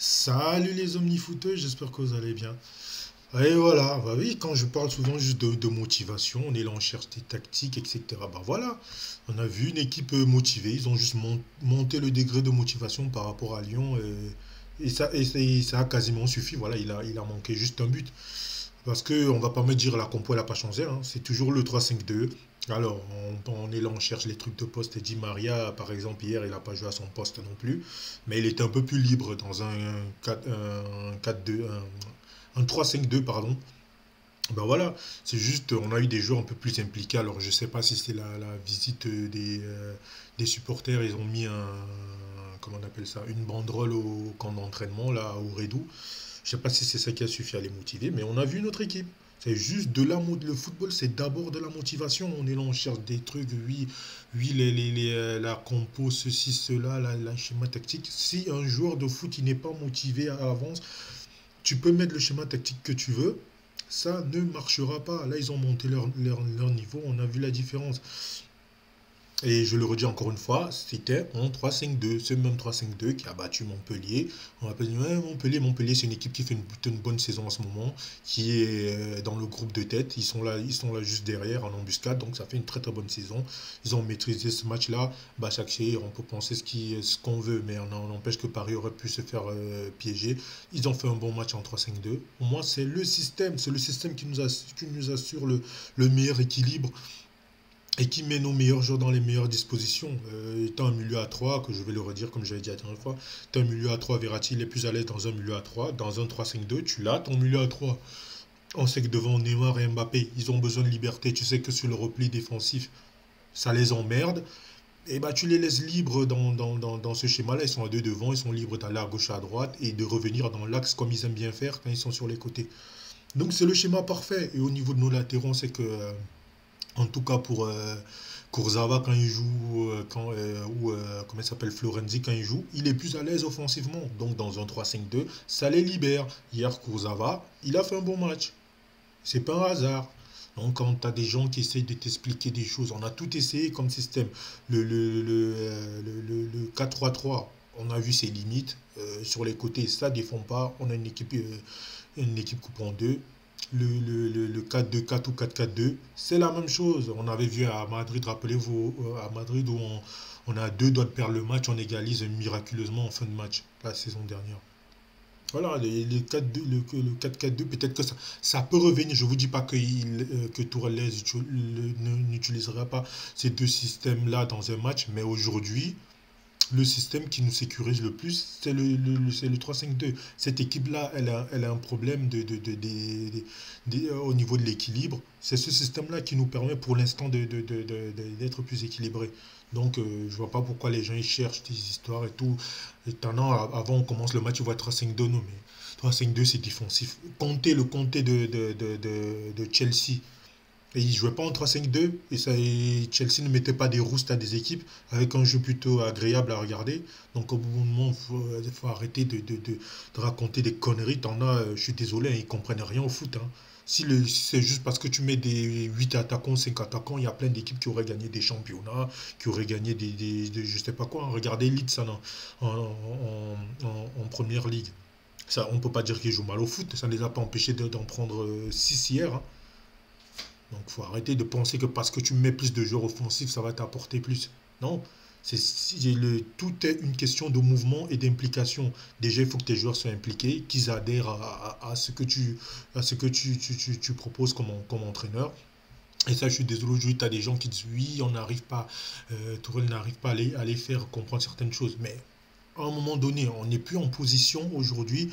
Salut les omnifooteux, j'espère que vous allez bien. Et voilà, bah oui, quand je parle souvent juste de motivation, on est là, on cherche des tactiques, etc. Bah voilà, on a vu une équipe motivée, ils ont juste monté le degré de motivation par rapport à Lyon et ça a quasiment suffi. Voilà, il a manqué juste un but. Parce que on va pas me dire la compo elle a pas changé, hein. C'est toujours le 3-5-2. Alors, on est là, on cherche les trucs de poste. Et Di Maria, par exemple, hier, il n'a pas joué à son poste non plus. Mais il était un peu plus libre dans un 4-2, un 3-5-2, pardon. Ben voilà, c'est juste, on a eu des joueurs un peu plus impliqués. Alors, je sais pas si c'est la visite des supporters. Ils ont mis comment on appelle ça, une banderole au camp d'entraînement, là, au Redou. Je sais pas si c'est ça qui a suffi à les motiver, mais on a vu notre équipe. C'est juste le football, c'est d'abord de la motivation. On est là, on cherche des trucs, oui, oui, la compo, ceci, cela, la schéma tactique. Si un joueur de foot il n'est pas motivé à l'avance, tu peux mettre le schéma tactique que tu veux, ça ne marchera pas. Là, ils ont monté leur niveau, on a vu la différence. Et je le redis encore une fois, c'était en 3-5-2, ce même 3-5-2 qui a battu Montpellier. On va pas dire, ouais, Montpellier, c'est une équipe qui fait une bonne saison en ce moment, qui est dans le groupe de tête. Ils sont là juste derrière en embuscade, donc ça fait une très très bonne saison. Ils ont maîtrisé ce match-là. Başakşehir, on peut penser ce qu'on veut, mais on empêche que Paris aurait pu se faire piéger. Ils ont fait un bon match en 3-5-2. Pour moi, c'est le système qui nous assure le meilleur équilibre et qui met nos meilleurs joueurs dans les meilleures dispositions. Étant un milieu à 3, que je vais le redire comme j'avais dit la dernière fois, étant un milieu à 3, Verratti il est plus à l'aise dans un milieu à 3. Dans un 3-5-2, tu l'as ton milieu à 3. On sait que devant Neymar et Mbappé, ils ont besoin de liberté. Tu sais que sur le repli défensif, ça les emmerde. Et bah tu les laisses libres dans ce schéma-là. Ils sont à deux devant, ils sont libres d'aller à gauche à droite et de revenir dans l'axe comme ils aiment bien faire quand ils sont sur les côtés. Donc c'est le schéma parfait. Et au niveau de nos latéraux, c'est que en tout cas pour Kurzawa quand il joue, ou comment il s'appelle, Florenzi quand il joue, il est plus à l'aise offensivement. Donc dans un 3-5-2, ça les libère. Hier, Kurzawa, il a fait un bon match. C'est pas un hasard. Donc quand tu as des gens qui essayent de t'expliquer des choses, on a tout essayé comme système. Le 4-3-3, on a vu ses limites. Sur les côtés, ça défend pas. On a une équipe coupée en deux. Le 4-2-4 ou 4-4-2, c'est la même chose. On avait vu à Madrid, rappelez-vous, à Madrid où on a deux doigts de perdre le match, on égalise miraculeusement en fin de match la saison dernière. Voilà, les 4-2, le 4-4-2, peut-être que ça peut revenir. Je ne vous dis pas que Tourelle n'utilisera pas ces deux systèmes-là dans un match, mais aujourd'hui, le système qui nous sécurise le plus, c'est le 3-5-2. Cette équipe-là, elle a un problème au niveau de l'équilibre. C'est ce système-là qui nous permet pour l'instant d'être plus équilibré. Donc, je vois pas pourquoi les gens ils cherchent des histoires et tout. Avant, on commence le match, on voit 3-5-2. Non, mais 3-5-2, c'est défensif. Comptez le comté de Chelsea. Et il jouait pas en 3-5-2 et Chelsea ne mettait pas des roustes à des équipes avec un jeu plutôt agréable à regarder. Donc au bout d'un moment, il faut arrêter de raconter des conneries. T'en as, je suis désolé, hein, ils comprennent rien au foot, hein. Si c'est juste parce que tu mets des 8 attaquants, 5 attaquants, il y a plein d'équipes qui auraient gagné des championnats, qui auraient gagné je sais pas quoi, hein. Regardez Leeds ça, en première ligue. Ça, on peut pas dire qu'ils jouent mal au foot, ça ne les a pas empêchés d'en prendre 6 hier, hein. Donc, il faut arrêter de penser que parce que tu mets plus de joueurs offensifs, ça va t'apporter plus. Non, tout est une question de mouvement et d'implication. Déjà, il faut que tes joueurs soient impliqués, qu'ils adhèrent à ce que tu proposes comme entraîneur. Et ça, je suis désolé, aujourd'hui, tu as des gens qui disent oui, on n'arrive pas, Tourelle n'arrive pas à les faire comprendre certaines choses. Mais à un moment donné, on n'est plus en position aujourd'hui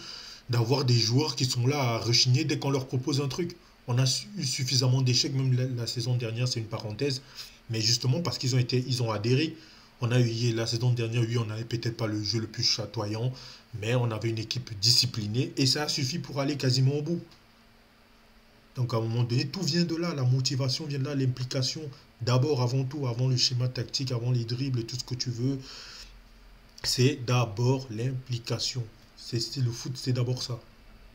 d'avoir des joueurs qui sont là à rechigner dès qu'on leur propose un truc. On a eu suffisamment d'échecs, même la saison dernière, c'est une parenthèse, mais justement parce ils ont adhéré. On a eu la saison dernière, oui, on n'avait peut-être pas le jeu le plus chatoyant, mais on avait une équipe disciplinée et ça a suffi pour aller quasiment au bout. Donc à un moment donné, tout vient de là, la motivation vient de là, l'implication, d'abord, avant tout, avant le schéma tactique, avant les dribbles et tout ce que tu veux, c'est d'abord l'implication. Le foot, c'est d'abord ça.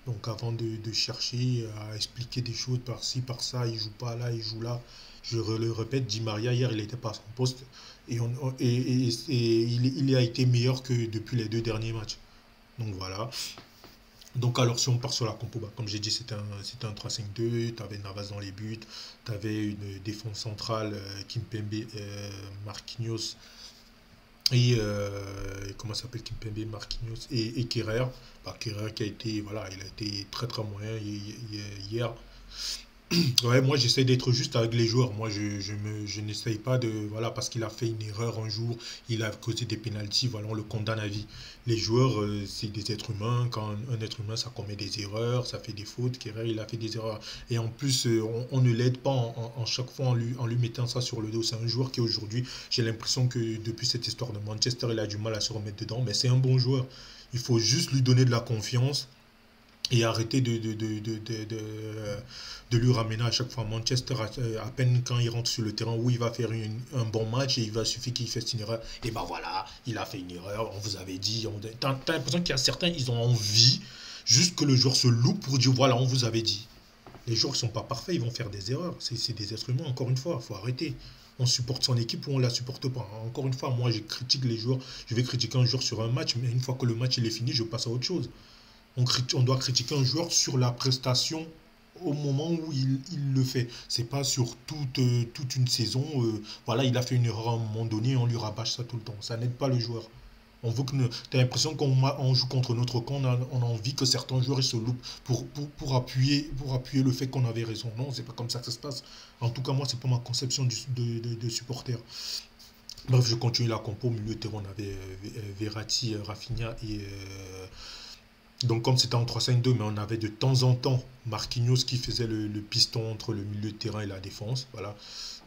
Donc avant de chercher à expliquer des choses par-ci, par-ça, il joue pas là, il joue là. Je le répète, Di Maria, hier, il n'était pas à son poste et il a été meilleur que depuis les deux derniers matchs. Donc voilà. Donc alors si on part sur la compo, bah, comme j'ai dit c'était un 3-5-2, tu avais Navas dans les buts, tu avais une défense centrale, Kimpembe, Marquinhos comment ça s'appelle, Kimpembe, Marquinhos et Kerrer. Bah, Kerrer qui a été, voilà, il a été très très moyen hier. Ouais, moi j'essaie d'être juste avec les joueurs. Moi je n'essaye pas de. Voilà, parce qu'il a fait une erreur un jour, il a causé des pénaltys, voilà, on le condamne à vie. Les joueurs, c'est des êtres humains. Quand un être humain, ça commet des erreurs, ça fait des fautes. Kerrer, il a fait des erreurs. Et en plus, on ne l'aide pas en chaque fois en lui mettant ça sur le dos. C'est un joueur qui aujourd'hui, j'ai l'impression que depuis cette histoire de Manchester, il a du mal à se remettre dedans. Mais c'est un bon joueur. Il faut juste lui donner de la confiance et arrêter de lui ramener à chaque fois Manchester à peine quand il rentre sur le terrain où il va faire un bon match et il va suffire qu'il fasse une erreur et ben voilà il a fait une erreur, on vous avait dit, t'as l'impression qu'il y a certains ils ont envie juste que le joueur se loupe pour dire voilà on vous avait dit. Les joueurs ne sont pas parfaits, ils vont faire des erreurs, c'est des êtres humains, encore une fois il faut arrêter. On supporte son équipe ou on la supporte pas. Encore une fois, moi je critique les joueurs, je vais critiquer un joueur sur un match, mais une fois que le match il est fini, je passe à autre chose. On doit critiquer un joueur sur la prestation au moment où il le fait. C'est pas sur toute une saison. Voilà, il a fait une erreur à un moment donné, on lui rabâche ça tout le temps. Ça n'aide pas le joueur. On veut que t'as l'impression qu'on joue contre notre camp, on a envie que certains joueurs ils se loupent pour appuyer le fait qu'on avait raison. Non, c'est pas comme ça que ça se passe. En tout cas, moi, c'est pas ma conception de supporter. Bref, je continue la compo. Au milieu de terrain, on avait Verratti, Rafinha et donc comme c'était en 3-5-2, mais on avait de temps en temps Marquinhos qui faisait le piston entre le milieu de terrain et la défense. Voilà.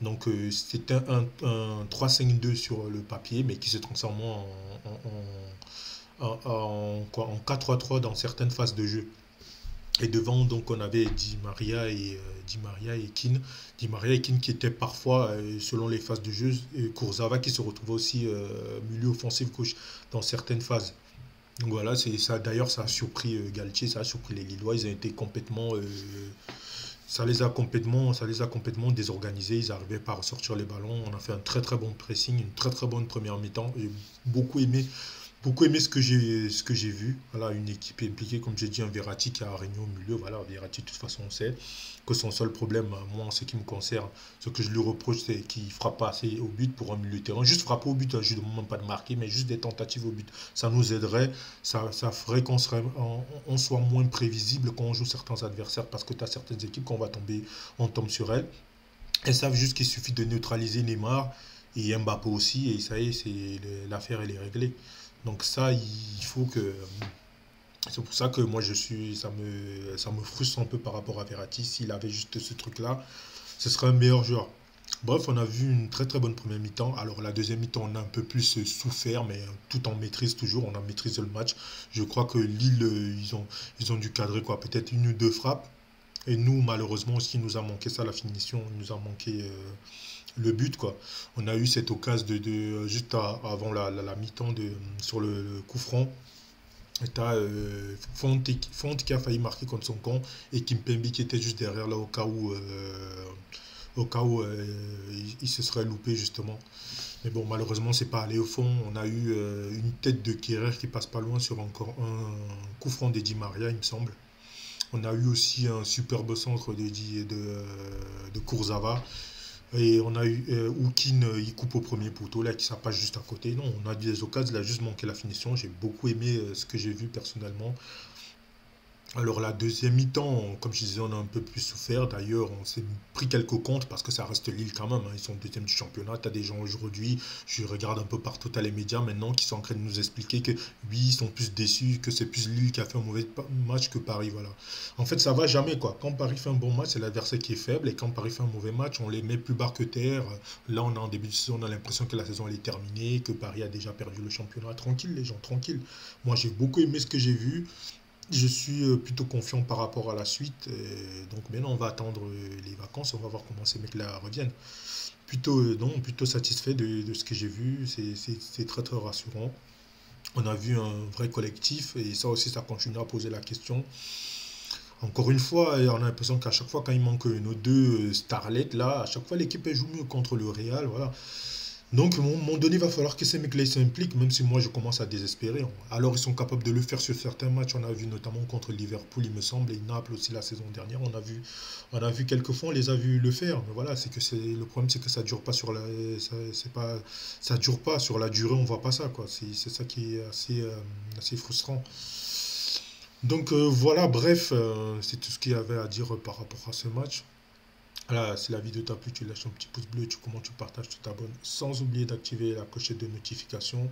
Donc c'était un 3-5-2 sur le papier, mais qui se transformait en 4-3-3 dans certaines phases de jeu. Et devant, donc, on avait Di Maria et Keane. Di Maria et Keane qui étaient parfois, selon les phases de jeu, Kurzawa qui se retrouvait aussi milieu offensif gauche dans certaines phases. Donc voilà, c'est ça. D'ailleurs, ça a surpris Galtier, ça a surpris les Lillois. Ils ont été complètement, ça les a complètement désorganisés. Ils n'arrivaient pas à ressortir les ballons. On a fait un très très bon pressing, une très très bonne première mi-temps. J'ai beaucoup aimé ce que j'ai vu. Voilà, une équipe impliquée, comme j'ai dit, un Verratti qui a régné au milieu. Voilà, Verratti, de toute façon, on sait que son seul problème, moi, en ce qui me concerne, ce que je lui reproche, c'est qu'il ne frappe pas assez au but pour un milieu de terrain. Juste frapper au but, je ne demande pas de marquer, mais juste des tentatives au but. Ça nous aiderait, ça ferait on soit moins prévisible quand on joue certains adversaires, parce que tu as certaines équipes, quand on tombe sur elles. Elles savent juste qu'il suffit de neutraliser Neymar et Mbappé aussi, et ça y est, l'affaire, elle est réglée. Donc ça, il faut que. C'est pour ça que moi ça me frustre un peu par rapport à Verratti. S'il avait juste ce truc-là, ce serait un meilleur joueur. Bref, on a vu une très très bonne première mi-temps. Alors la deuxième mi-temps, on a un peu plus souffert, mais tout en maîtrise toujours. On a maîtrisé le match. Je crois que Lille, ils ont dû cadrer quoi, peut-être une ou deux frappes. Et nous, malheureusement, ce qui nous a manqué, ça, la finition, il nous a manqué le but, quoi. On a eu cette occasion juste avant la mi-temps sur le coup franc. Et t'as Fonte qui a failli marquer contre son camp et Kimpembe qui était juste derrière là au cas où il se serait loupé justement. Mais bon, malheureusement, c'est pas allé au fond. On a eu une tête de Kerrer qui passe pas loin sur encore un coup franc de Di Maria, il me semble. On a eu aussi un superbe centre de Kurzawa. Et on a eu Oukin, il coupe au premier poteau, là, qui ça passe juste à côté. Non, on a eu des occasions, il a juste manqué la finition. J'ai beaucoup aimé ce que j'ai vu personnellement. Alors la deuxième mi-temps, comme je disais, on a un peu plus souffert. D'ailleurs, on s'est pris quelques comptes parce que ça reste Lille quand même, hein. Ils sont deuxième du championnat. Tu as des gens aujourd'hui, je regarde un peu partout à les médias maintenant, qui sont en train de nous expliquer que oui, ils sont plus déçus, que c'est plus Lille qui a fait un mauvais match que Paris. Voilà. En fait, ça va jamais quoi. Quand Paris fait un bon match, c'est l'adversaire qui est faible. Et quand Paris fait un mauvais match, on les met plus bas que terre. Là, on est en début de saison, on a l'impression que la saison elle est terminée, que Paris a déjà perdu le championnat. Tranquille les gens, tranquille. Moi, j'ai beaucoup aimé ce que j'ai vu. Je suis plutôt confiant par rapport à la suite. Donc maintenant, on va attendre les vacances. On va voir comment ces mecs-là reviennent. Plutôt, non, plutôt satisfait de ce que j'ai vu. C'est très, très rassurant. On a vu un vrai collectif. Et ça aussi, ça continue à poser la question. Encore une fois, on a l'impression qu'à chaque fois, quand il manque nos deux starlets, là, à chaque fois, l'équipe elle joue mieux contre le Real. Voilà. Donc, à un moment donné, il va falloir que ces mecs-là s'impliquent, même si moi je commence à désespérer. Alors, ils sont capables de le faire sur certains matchs. On a vu notamment contre Liverpool, il me semble, et Naples aussi la saison dernière. On a vu quelques fois, on les a vus le faire. Mais voilà, c'est que le problème, c'est que ça dure pas sur la, c'est pas, ça dure pas sur la durée. On voit pas ça, quoi. C'est ça qui est assez frustrant. Donc voilà, bref, c'est tout ce qu'il y avait à dire par rapport à ce match. Voilà, si la vidéo t'a plu, tu lâches un petit pouce bleu, tu commentes, tu partages, tu t'abonnes, sans oublier d'activer la clochette de notification.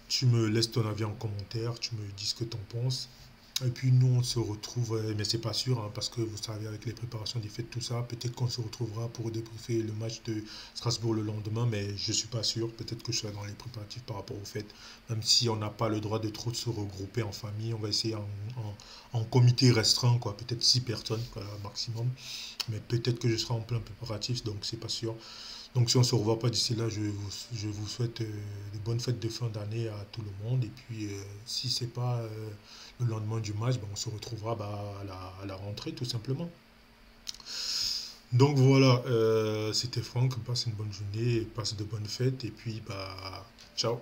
Tu me laisses ton avis en commentaire, tu me dis ce que tu en penses. Et puis nous, on se retrouve, mais c'est pas sûr, hein, parce que vous savez, avec les préparations des fêtes, tout ça, peut-être qu'on se retrouvera pour débriefer le match de Strasbourg le lendemain, mais je suis pas sûr. Peut-être que je serai dans les préparatifs par rapport aux fêtes, même si on n'a pas le droit de trop se regrouper en famille. On va essayer en comité restreint, quoi, peut-être 6 personnes, voilà, maximum. Mais peut-être que je serai en plein préparatif, donc c'est pas sûr. Donc si on ne se revoit pas d'ici là, je vous souhaite de bonnes fêtes de fin d'année à tout le monde. Et puis si c'est pas le lendemain du match, ben, on se retrouvera bah, à la rentrée tout simplement. Donc voilà, c'était Franck, passe une bonne journée, passe de bonnes fêtes et puis bah ciao.